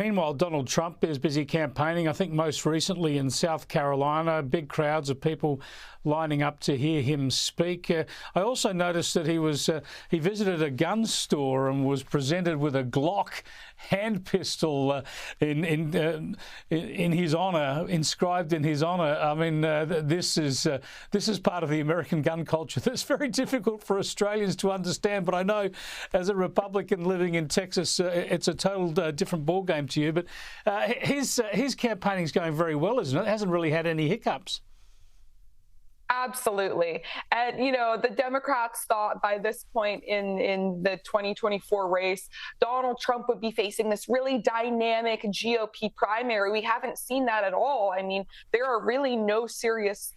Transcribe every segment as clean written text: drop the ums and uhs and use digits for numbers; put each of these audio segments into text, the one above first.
Meanwhile, Donald Trump is busy campaigning, I think most recently in South Carolina, big crowds of people lining up to hear him speak. I also noticed that he visited a gun store and was presented with a Glock hand pistol in his honour, inscribed in his honour. I mean, this is part of the American gun culture that's very difficult for Australians to understand. But I know, as a Republican living in Texas, it's a total different ballgame to you. But his campaigning's going very well, isn't it? It hasn't really had any hiccups. Absolutely. And, you know, the Democrats thought by this point in the 2024 race, Donald Trump would be facing this really dynamic GOP primary. We haven't seen that at all. I mean, there are really no serious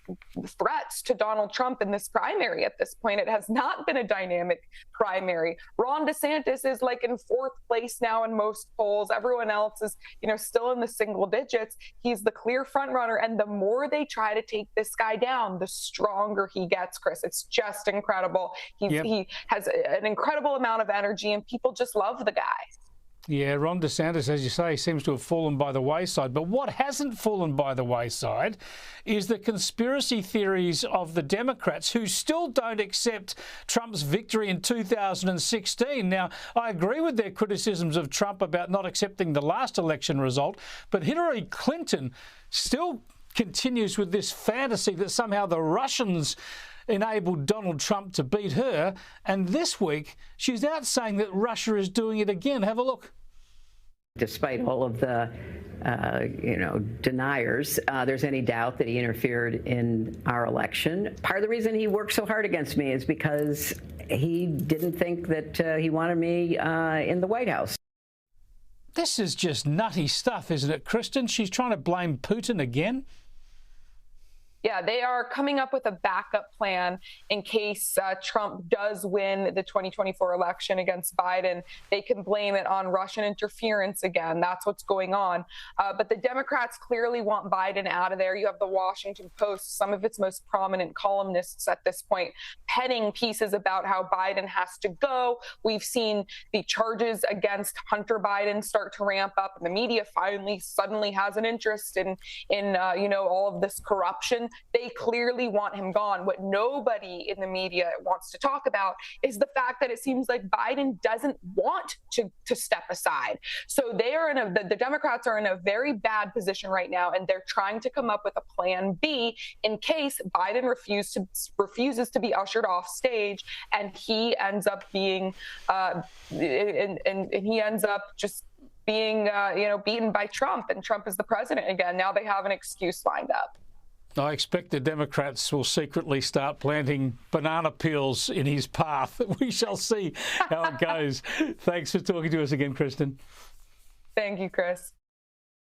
threats to Donald Trump in this primary at this point. It has not been a dynamic primary. Ron DeSantis is like in fourth place now in most polls. Everyone else is, you know, still in the single digits. He's the clear front runner. And the more they try to take this guy down, the stronger he gets, Chris. It's just incredible. He has an incredible amount of energy, and people just love the guy. Yeah, Ron DeSantis, as you say, seems to have fallen by the wayside. But what hasn't fallen by the wayside is the conspiracy theories of the Democrats, who still don't accept Trump's victory in 2016. Now, I agree with their criticisms of Trump about not accepting the last election result, but Hillary Clinton still continues with this fantasy that somehow the Russians enabled Donald Trump to beat her. And this week, she's out saying that Russia is doing it again. Have a look. Despite all of the, deniers, there's any doubt that he interfered in our election. Part of the reason he worked so hard against me is because he didn't think that he wanted me in the White House. This is just nutty stuff, isn't it, Kristin? She's trying to blame Putin again. Yeah, they are coming up with a backup plan in case Trump does win the 2024 election against Biden. They can blame it on Russian interference again. That's what's going on. But the Democrats clearly want Biden out of there. You have the Washington Post, some of its most prominent columnists at this point, penning pieces about how Biden has to go. We've seen the charges against Hunter Biden start to ramp up, and the media suddenly has an interest in all of this corruption. They clearly want him gone. What nobody in the media wants to talk about is the fact that it seems like Biden doesn't want to step aside. So they are the Democrats are in a very bad position right now, and they're trying to come up with a plan B in case Biden refuses to be ushered off stage, and he ends up being being beaten by Trump, and Trump is the president again. Now they have an excuse lined up. I expect the Democrats will secretly start planting banana peels in his path. We shall see how it goes. Thanks for talking to us again, Kristin. Thank you, Chris.